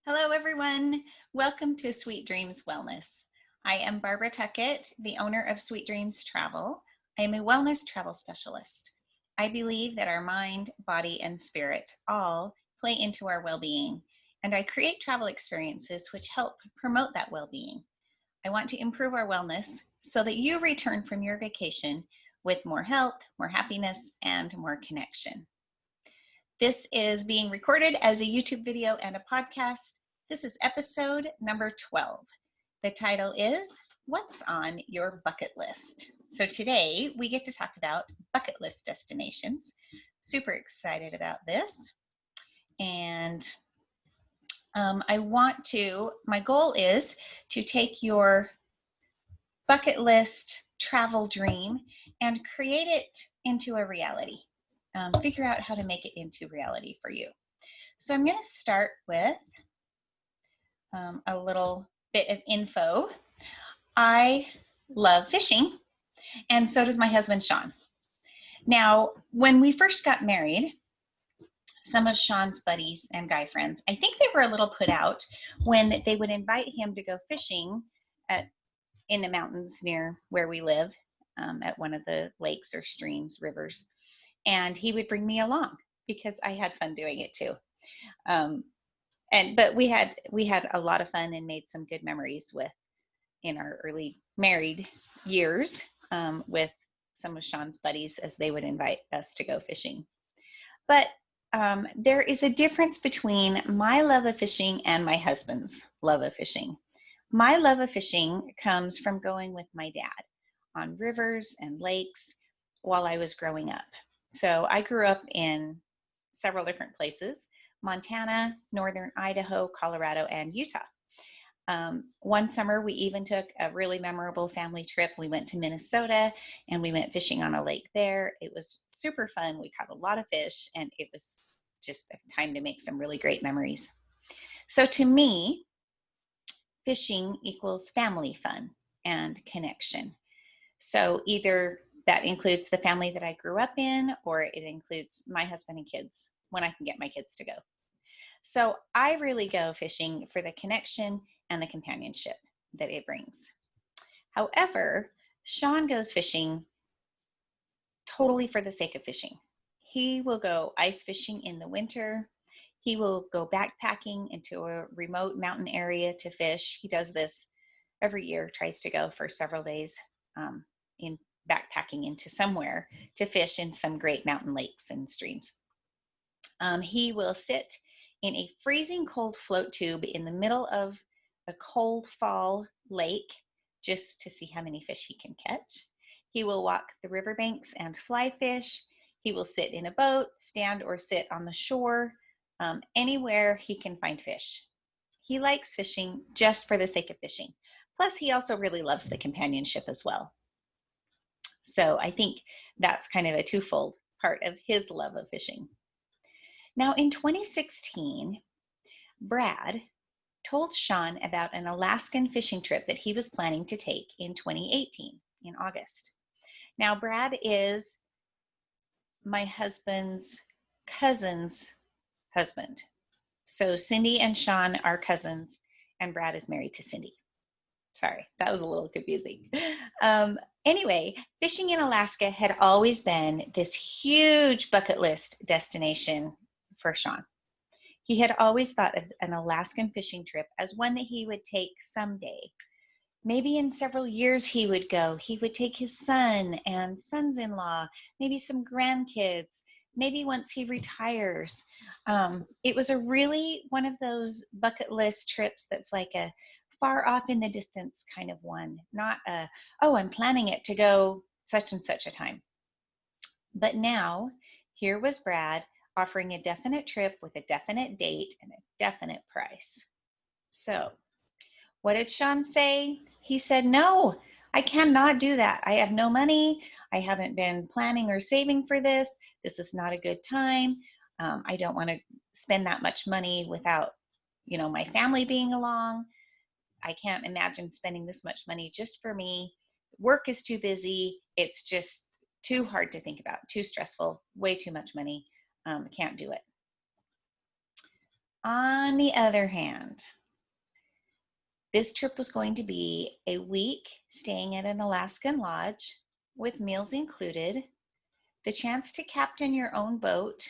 Hello, everyone. Welcome to Sweet Dreams Wellness. I am Barbara Tuckett, the owner of Sweet Dreams Travel. I am a wellness travel specialist. I believe that our mind, body, and spirit all play into our well-being, and I create travel experiences which help promote that well-being. I want to improve our wellness so that you return from your vacation with more health, more happiness, and more connection. This is being recorded as a YouTube video and a podcast. This is episode number 12. The title is What's on Your Bucket List? So today we get to talk about bucket list destinations. Super excited about this. And my goal is to take your bucket list travel dream and create it into a reality. Figure out how to make it into reality for you. So I'm going to start with a little bit of info. I love fishing, and so does my husband, Sean. Now, when we first got married, some of Sean's buddies and guy friends, I think they were a little put out when they would invite him to go fishing in the mountains near where we live, at one of the lakes or streams, rivers. And he would bring me along because I had fun doing it too. But we had a lot of fun and made some good memories in our early married years, with some of Sean's buddies as they would invite us to go fishing. But there is a difference between my love of fishing and my husband's love of fishing. My love of fishing comes from going with my dad on rivers and lakes while I was growing up. So I grew up in several different places: Montana, northern Idaho, Colorado, and Utah. One summer, we even took a really memorable family trip. We went to Minnesota and we went fishing on a lake there. It was super fun. We caught a lot of fish, and it was just a time to make some really great memories. So to me, fishing equals family fun and connection. So either that includes the family that I grew up in, or it includes my husband and kids when I can get my kids to go. So I really go fishing for the connection and the companionship that it brings. However, Sean goes fishing totally for the sake of fishing. He will go ice fishing in the winter. He will go backpacking into a remote mountain area to fish. He does this every year, tries to go for several days in backpacking into somewhere to fish in some great mountain lakes and streams. He will sit in a freezing cold float tube in the middle of a cold fall lake just to see how many fish he can catch. He will walk the riverbanks and fly fish. He will sit in a boat, stand or sit on the shore, anywhere he can find fish. He likes fishing just for the sake of fishing. Plus, he also really loves the companionship as well. So I think that's kind of a twofold part of his love of fishing. Now, in 2016, Brad told Sean about an Alaskan fishing trip that he was planning to take in 2018, in August. Now, Brad is my husband's cousin's husband. So Cindy and Sean are cousins, and Brad is married to Cindy. Sorry, that was a little confusing. Anyway, fishing in Alaska had always been this huge bucket list destination for Sean. He had always thought of an Alaskan fishing trip as one that he would take someday. Maybe in several years he would go. He would take his son and sons-in-law, maybe some grandkids, maybe once he retires. It was a really one of those bucket list trips that's like a far off in the distance kind of one, not I'm planning it to go such and such a time. But now, here was Brad offering a definite trip with a definite date and a definite price. So, what did Sean say? He said, "No, I cannot do that. I have no money. I haven't been planning or saving for this. This is not a good time. I don't want to spend that much money without, my family being along. I can't imagine spending this much money just for me. Work is too busy. It's just too hard to think about, too stressful, way too much money. Can't do it." On the other hand, this trip was going to be a week staying at an Alaskan lodge with meals included, the chance to captain your own boat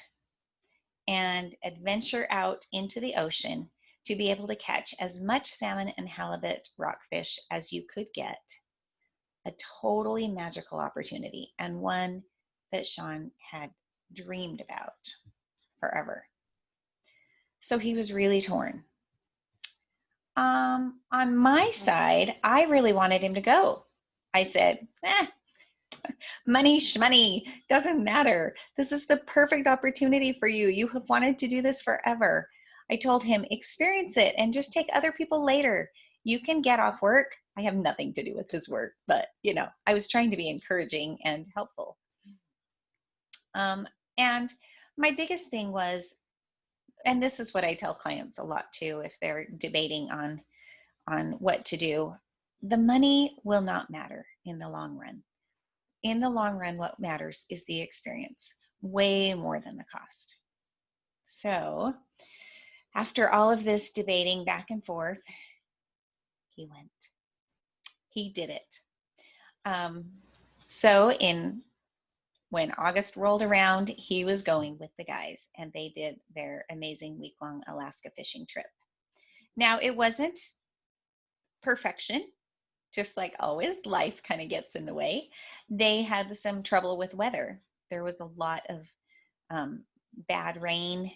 and adventure out into the ocean to be able to catch as much salmon and halibut rockfish as you could get. A totally magical opportunity, and one that Sean had dreamed about forever. So he was really torn. On my side, I really wanted him to go. I said, money shmoney, doesn't matter. This is the perfect opportunity for you. You have wanted to do this forever. I told him, experience it and just take other people later. You can get off work. I have nothing to do with his work, but I was trying to be encouraging and helpful. And my biggest thing was, and this is what I tell clients a lot too, if they're debating on what to do, the money will not matter in the long run. In the long run, what matters is the experience, way more than the cost. So after all of this debating back and forth, he went. He did it. So when August rolled around, he was going with the guys, and they did their amazing week-long Alaska fishing trip. Now, it wasn't perfection. Just like always, life kind of gets in the way. They had some trouble with weather. There was a lot of bad rain,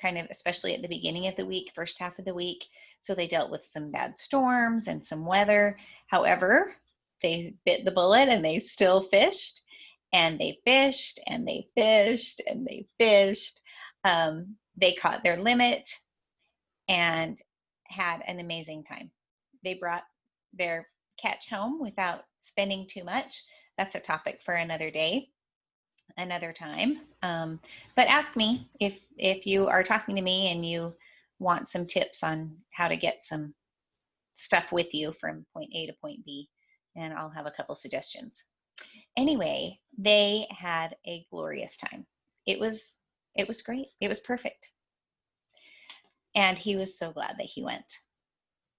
kind of, especially at the beginning of the week, first half of the week. So they dealt with some bad storms and some weather. However, they bit the bullet and they still fished, and they fished and they fished and they fished. They caught their limit and had an amazing time. They brought their catch home without spending too much. That's a topic for another day, another time. But ask me if you are talking to me and you want some tips on how to get some stuff with you from point A to point B, and I'll have a couple suggestions. Anyway, they had a glorious time. It was great. It was perfect. And he was so glad that he went.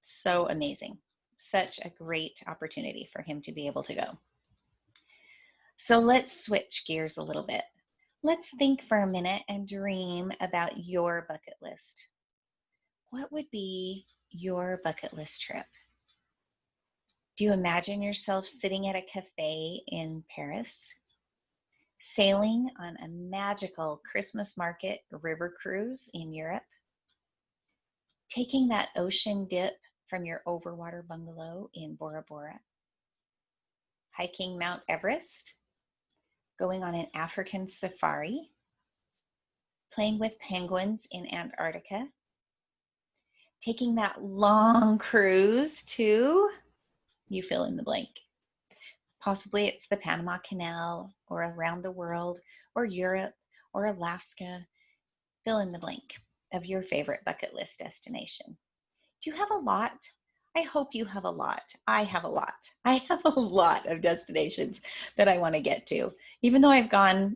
So amazing. Such a great opportunity for him to be able to go. So let's switch gears a little bit. Let's think for a minute and dream about your bucket list. What would be your bucket list trip? Do you imagine yourself sitting at a cafe in Paris, sailing on a magical Christmas market river cruise in Europe, taking that ocean dip from your overwater bungalow in Bora Bora, hiking Mount Everest, going on an African safari, playing with penguins in Antarctica, taking that long cruise to, you fill in the blank. Possibly it's the Panama Canal or around the world or Europe or Alaska. Fill in the blank of your favorite bucket list destination. Do you have a lot? I hope you have a lot. I have a lot. I have a lot of destinations that I want to get to. Even though I've gone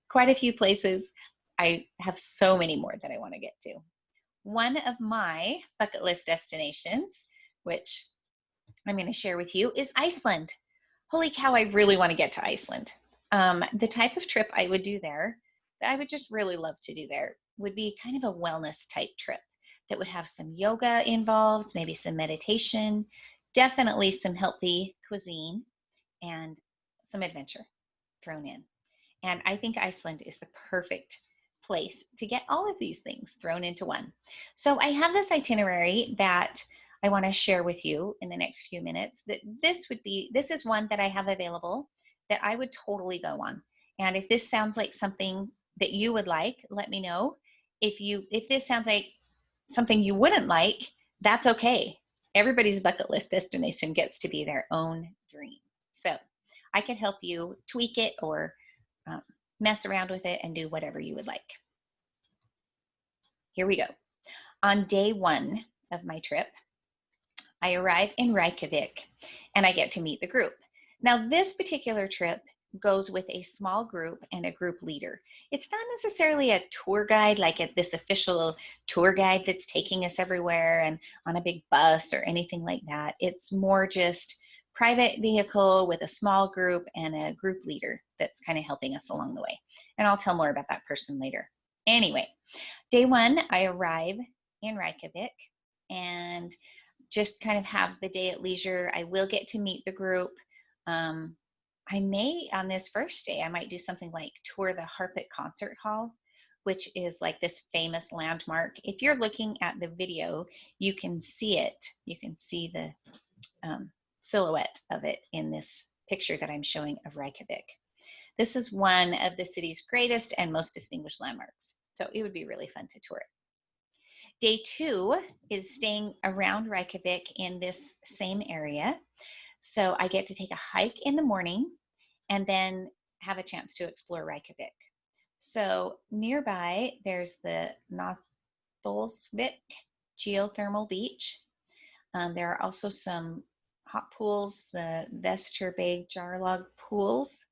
quite a few places, I have so many more that I want to get to. One of my bucket list destinations, which I'm going to share with you, is Iceland. Holy cow, I really want to get to Iceland. The type of trip I would do there, that I would just really love to do there, would be kind of a wellness type trip that would have some yoga involved, maybe some meditation, definitely some healthy cuisine, and some adventure thrown in. And I think Iceland is the perfect place to get all of these things thrown into one. So I have this itinerary that I want to share with you in the next few minutes. This is one that I have available that I would totally go on. And if this sounds like something that you would like, let me know. If this sounds like something you wouldn't like, that's okay. Everybody's bucket list destination gets to be their own dream. So I can help you tweak it or mess around with it and do whatever you would like. Here we go. On day one of my trip, I arrive in Reykjavik and I get to meet the group. Now, this particular trip goes with a small group and a group leader. It's not necessarily a tour guide, like this official tour guide that's taking us everywhere and on a big bus or anything like that. It's more just private vehicle with a small group and a group leader that's kind of helping us along the way. And I'll tell more about that person later. Anyway, day one, I arrive in Reykjavik and just kind of have the day at leisure. I will get to meet the group. I may, on this first day, I might do something like tour the Harput Concert Hall, which is like this famous landmark. If you're looking at the video, you can see it. You can see the silhouette of it in this picture that I'm showing of Reykjavik. This is one of the city's greatest and most distinguished landmarks. So it would be really fun to tour it. Day two is staying around Reykjavik in this same area. So I get to take a hike in the morning and then have a chance to explore Reykjavik. So nearby, there's the Nathólsvík geothermal beach. There are also some hot pools, the Vesturbæ Jarlog pools.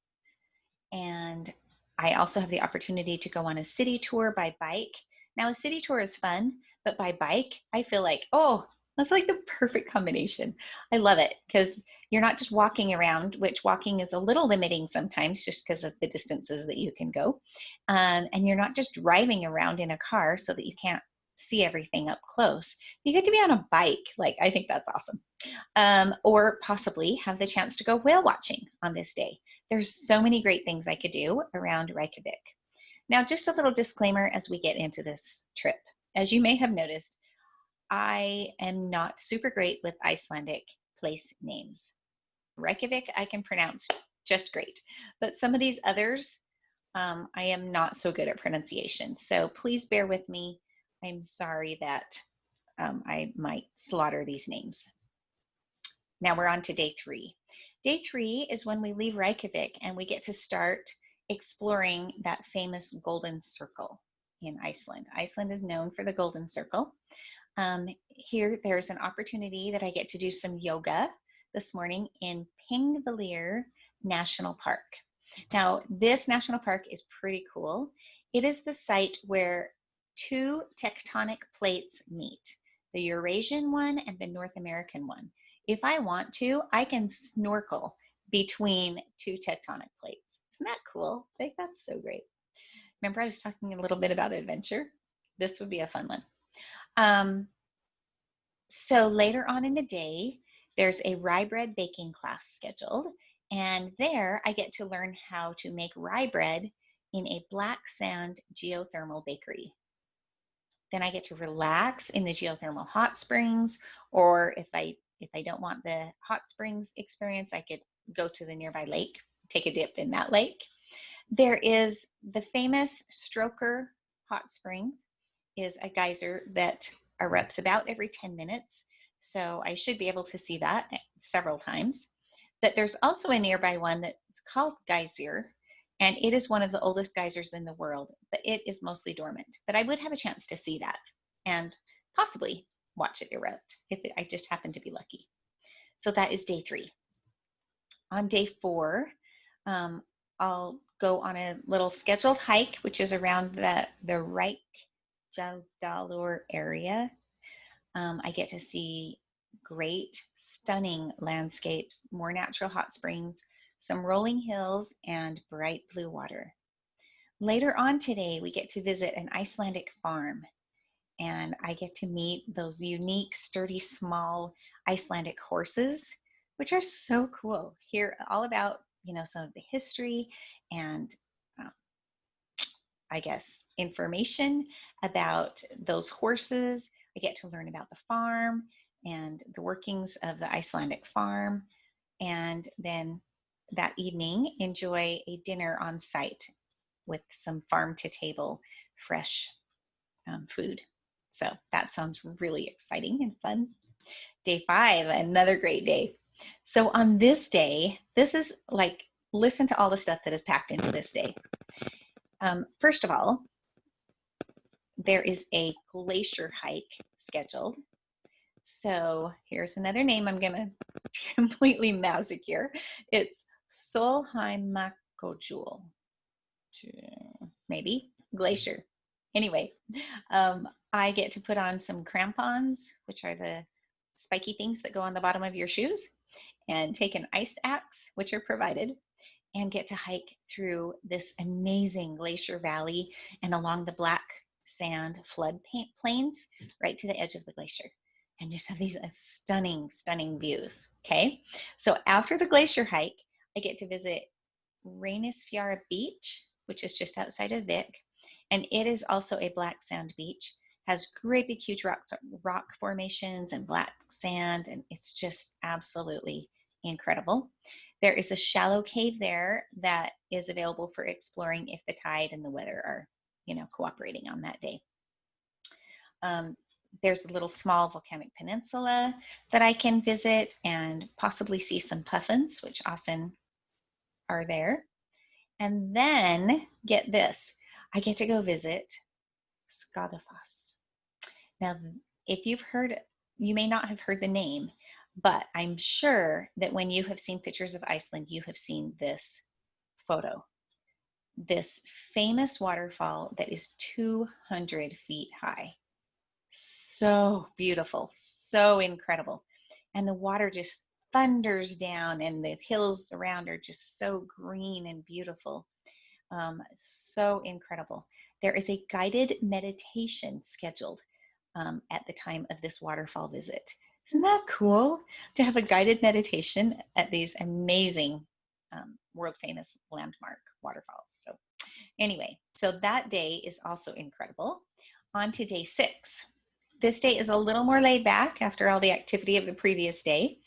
And I also have the opportunity to go on a city tour by bike. Now, a city tour is fun, but by bike, I feel like, oh, that's like the perfect combination. I love it because you're not just walking around, which walking is a little limiting sometimes just because of the distances that you can go. And you're not just driving around in a car so that you can't see everything up close. You get to be on a bike. Like, I think that's awesome. Or possibly have the chance to go whale watching on this day. There's so many great things I could do around Reykjavik. Now, just a little disclaimer as we get into this trip. As you may have noticed, I am not super great with Icelandic place names. Reykjavik, I can pronounce just great, but some of these others, I am not so good at pronunciation. So please bear with me. I'm sorry that I might slaughter these names. Now we're on to day three. Day three is when we leave Reykjavik and we get to start exploring that famous Golden Circle in Iceland. Iceland is known for the Golden Circle. Here, there's an opportunity that I get to do some yoga this morning in Þingvellir National Park. Now, this national park is pretty cool. It is the site where two tectonic plates meet, the Eurasian one and the North American one. If I want to, I can snorkel between two tectonic plates. Isn't that cool? I think that's so great. Remember I was talking a little bit about adventure? This would be a fun one. So later on in the day, there's a rye bread baking class scheduled. And there I get to learn how to make rye bread in a black sand geothermal bakery. Then I get to relax in the geothermal hot springs, or if I don't want the hot springs experience, I could go to the nearby lake, take a dip in that lake. There is the famous Stroker Hot Springs, is a geyser that erupts about every 10 minutes. So I should be able to see that several times. But there's also a nearby one that's called Geyser, and it is one of the oldest geysers in the world, but it is mostly dormant. But I would have a chance to see that and possibly watch it erupt if I just happen to be lucky. So that is day three. On day four, I'll go on a little scheduled hike, which is around the Reykjadalur area. I get to see great, stunning landscapes, more natural hot springs, some rolling hills, and bright blue water. Later on today, we get to visit an Icelandic farm, and I get to meet those unique, sturdy, small Icelandic horses, which are so cool. Hear all about, some of the history and I guess information about those horses. I get to learn about the farm and the workings of the Icelandic farm, and then that evening enjoy a dinner on site with some farm to table fresh food. So that sounds really exciting and fun. Day five, another great day. So on this day, this is like, listen to all the stuff that is packed into this day. First of all, there is a glacier hike scheduled. So here's another name I'm going to completely massacre. It's Solheimakur Gojul, maybe glacier. Anyway, I get to put on some crampons, which are the spiky things that go on the bottom of your shoes, and take an ice axe, which are provided, and get to hike through this amazing glacier valley and along the black sand flood plains right to the edge of the glacier, and just have these stunning, stunning views. Okay, so after the glacier hike, I get to visit Rainisfjara Beach, which is just outside of Vik, and it is also a black sand beach. Has great big huge rock formations and black sand, and it's just absolutely incredible. There is a shallow cave there that is available for exploring if the tide and the weather are, cooperating on that day. There's a little small volcanic peninsula that I can visit and possibly see some puffins, which often are there. And then, get this, I get to go visit Skagafoss. Now, if you've heard, you may not have heard the name, but I'm sure that when you have seen pictures of Iceland, you have seen this photo. This famous waterfall that is 200 feet high. So beautiful, so incredible. And the water just thunders down, and the hills around are just so green and beautiful. So incredible. There is a guided meditation scheduled at the time of this waterfall visit. Isn't that cool to have a guided meditation at these amazing world famous landmark waterfalls? So anyway, so that day is also incredible. On to day 6. This day is a little more laid back after all the activity of the previous day.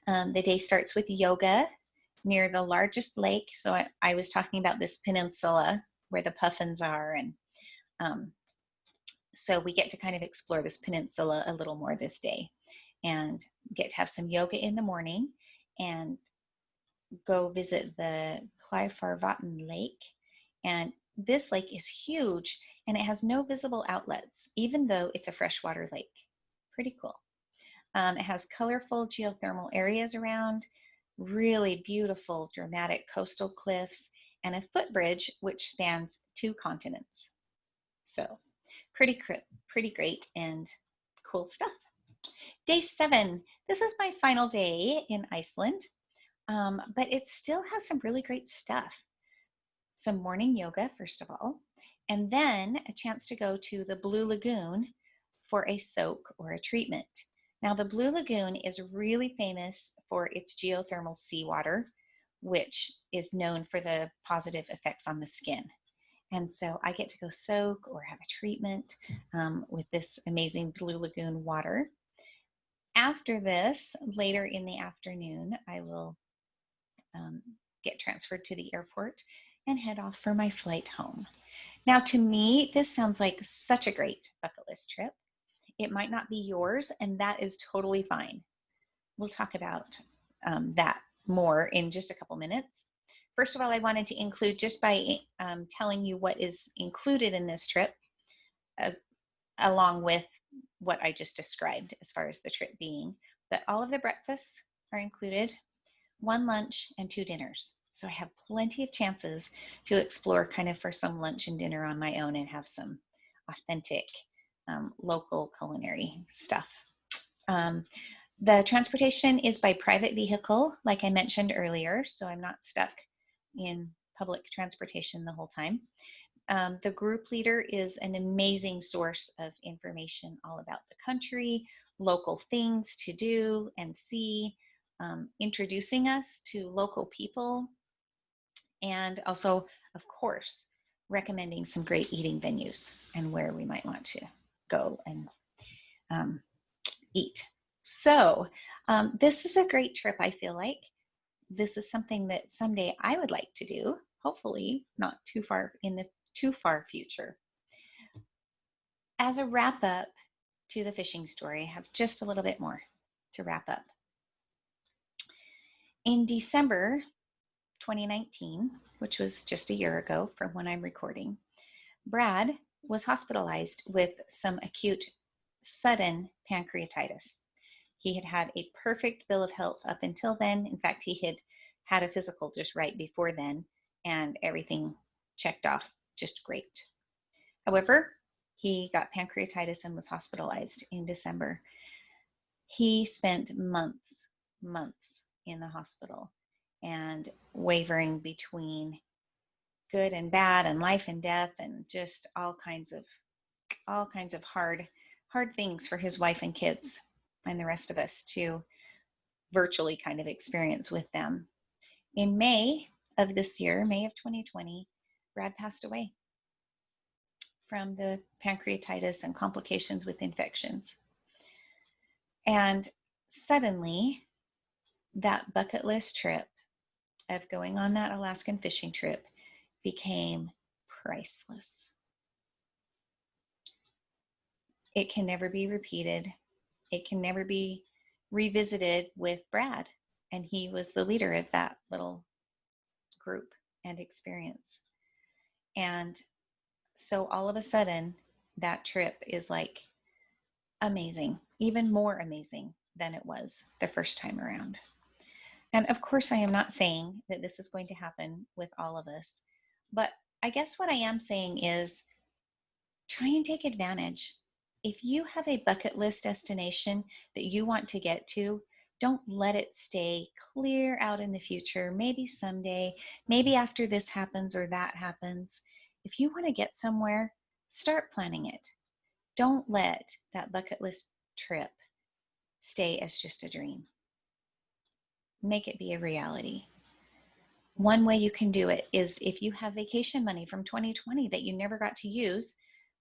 The day starts with yoga near the largest lake. So I was talking about this peninsula where the puffins are, and so we get to kind of explore this peninsula a little more this day and get to have some yoga in the morning and go visit the Kleifarvatn Lake. And this lake is huge, and it has no visible outlets, even though it's a freshwater lake. Pretty cool. It has colorful geothermal areas around, really beautiful, dramatic coastal cliffs, and a footbridge which spans 2 continents. So pretty great and cool stuff. Day 7. This is my final day in Iceland, but it still has some really great stuff. Some morning yoga, first of all, and then a chance to go to the Blue Lagoon for a soak or a treatment. Now, the Blue Lagoon is really famous for its geothermal seawater, which is known for the positive effects on the skin. And so I get to go soak or have a treatment with this amazing Blue Lagoon water. After this, later in the afternoon, I will get transferred to the airport and head off for my flight home. Now, to me, this sounds like such a great bucket list trip. It might not be yours, and that is totally fine. We'll talk about that more in just a couple minutes. First of all, I wanted to include, just by telling you what is included in this trip, along with what I just described as far as the trip being, that all of the breakfasts are included, 1 lunch and 2 dinners. So I have plenty of chances to explore kind of for some lunch and dinner on my own and have some authentic local culinary stuff. The transportation is by private vehicle, like I mentioned earlier, so I'm not stuck in public transportation the whole time. The group leader is an amazing source of information all about the country, local things to do and see, introducing us to local people, and also, of course, recommending some great eating venues and where we might want to go and eat. So this is a great trip, I feel like. This is something that someday I would like to do, hopefully not too far in the too far future. As a wrap up to the fishing story, I have just a little bit more to wrap up. In December 2019, which was just a year ago from when I'm recording, Brad was hospitalized with some acute sudden pancreatitis. He had had a perfect bill of health up until then. In fact, he had had a physical just right before then and everything checked off just great. However, he got pancreatitis and was hospitalized in December. He spent months in the hospital and wavering between good and bad and life and death and just all kinds of hard things for his wife and kids and the rest of us to virtually kind of experience with them. In May of this year, May of 2020, Brad passed away from the pancreatitis and complications with infections. And suddenly, that bucket list trip of going on that Alaskan fishing trip became priceless. It can never be repeated. It can never be revisited with Brad. And he was the leader of that little group and experience. And so all of a sudden, that trip is like amazing, even more amazing than it was the first time around. And of course, I am not saying that this is going to happen with all of us, but I guess what I am saying is try and take advantage. If you have a bucket list destination that you want to get to, don't let it stay clear out in the future. Maybe someday, maybe after this happens or that happens. If you want to get somewhere, start planning it. Don't let that bucket list trip stay as just a dream. Make it be a reality. One way you can do it is if you have vacation money from 2020 that you never got to use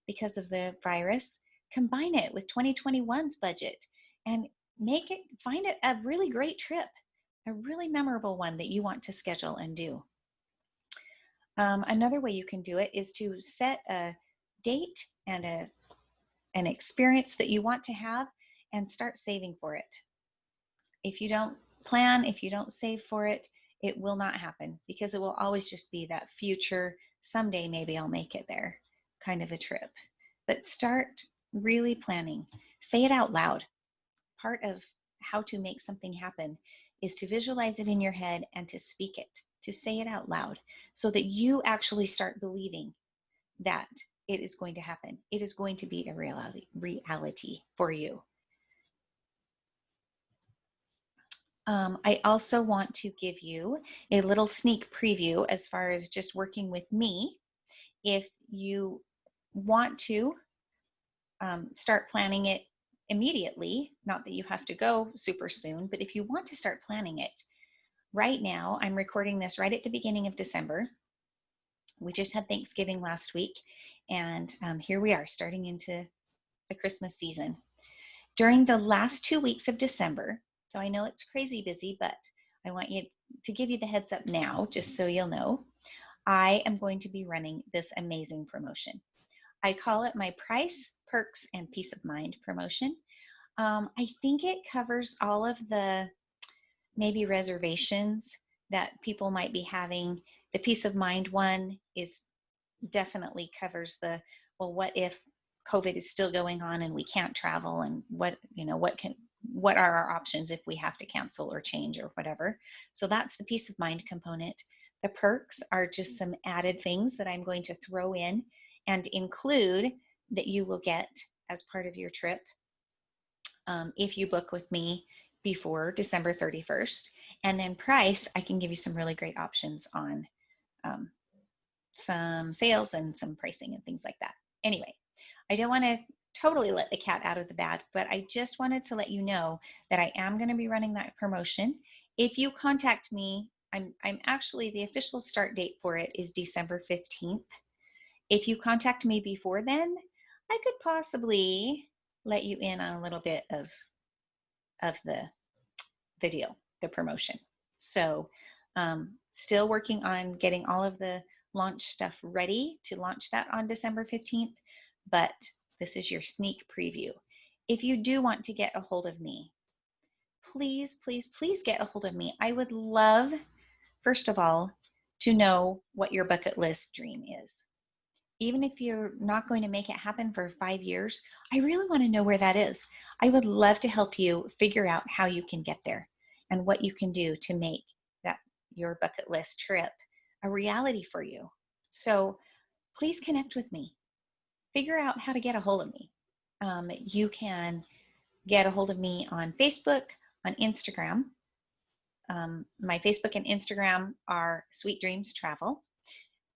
because of the virus, combine it with 2021's budget and find it a really great trip, a really memorable one that you want to schedule and do. Another way you can do it is to set a date and an experience that you want to have and start saving for it. If you don't plan, if you don't save for it, it will not happen because it will always just be that future, someday maybe I'll make it there kind of a trip. But start really planning. Say it out loud. Part of how to make something happen is to visualize it in your head and to speak it, to say it out loud so that you actually start believing that it is going to happen. It is going to be a reality for you. I also want to give you a little sneak preview as far as just working with me. If you want to start planning it immediately, not that you have to go super soon, but if you want to start planning it, right now, I'm recording this right at the beginning of December. We just had Thanksgiving last week, and here we are starting into the Christmas season. During the last 2 weeks of December, so I know it's crazy busy, but I want you to give you the heads up now, just so you'll know, I am going to be running this amazing promotion. I call it my Price, Perks, and Peace of Mind promotion. I think it covers all of the maybe reservations that people might be having. The Peace of Mind one is definitely covers the, well, what if COVID is still going on and we can't travel, and what are our options if we have to cancel or change or whatever. So that's the peace of mind component. The perks are just some added things that I'm going to throw in and include that you will get as part of your trip if you book with me before December 31st. And then price, I can give you some really great options on some sales and some pricing and things like that. Anyway, I don't want to totally let the cat out of the bag, but I just wanted to let you know that I am going to be running that promotion. If you contact me, I'm actually, the official start date for it is December 15th. If you contact me before then, I could possibly let you in on a little bit of the deal, the promotion. So still working on getting all of the launch stuff ready to launch that on December 15th, but this is your sneak preview. If you do want to get a hold of me, please, please, please get a hold of me. I would love, first of all, to know what your bucket list dream is. Even if you're not going to make it happen for 5 years, I really want to know where that is. I would love to help you figure out how you can get there and what you can do to make that your bucket list trip a reality for you. So please connect with me. Figure out how to get a hold of me. You can get a hold of me on Facebook, on Instagram. My Facebook and Instagram are Sweet Dreams Travel,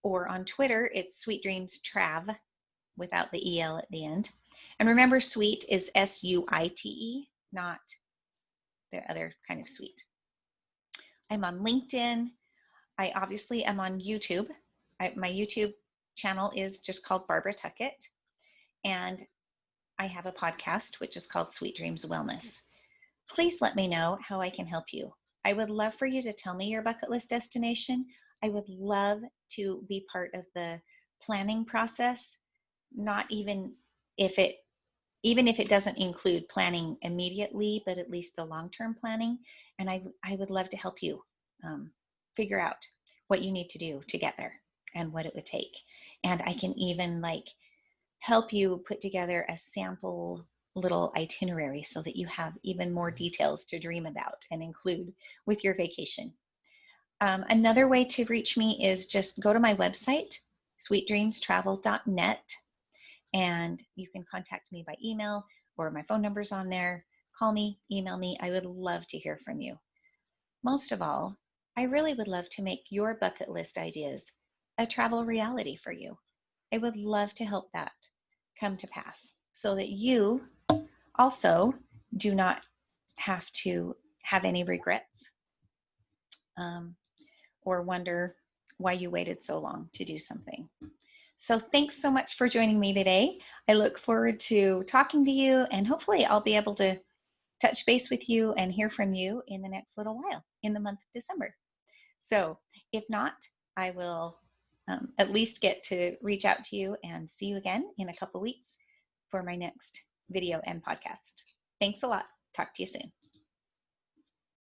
or on Twitter, it's Sweet Dreams Trav without the EL at the end. And remember, sweet is SUITE, not the other kind of sweet. I'm on LinkedIn. I obviously am on YouTube. My YouTube channel is just called Barbara Tuckett. And I have a podcast, which is called Sweet Dreams Wellness. Please let me know how I can help you. I would love for you to tell me your bucket list destination. I would love to be part of the planning process, not even if it doesn't include planning immediately, but at least the long-term planning. And I would love to help you figure out what you need to do to get there and what it would take. And I can even help you put together a sample little itinerary so that you have even more details to dream about and include with your vacation. Another way to reach me is just go to my website, sweetdreamstravel.net, and you can contact me by email, or my phone number's on there. Call me, email me. I would love to hear from you. Most of all, I really would love to make your bucket list ideas a travel reality for you. I would love to help that come to pass so that you also do not have to have any regrets or wonder why you waited so long to do something. So thanks so much for joining me today. I look forward to talking to you, and hopefully I'll be able to touch base with you and hear from you in the next little while in the month of December. So if not, I will at least get to reach out to you and see you again in a couple weeks for my next video and podcast. Thanks a lot. Talk to you soon.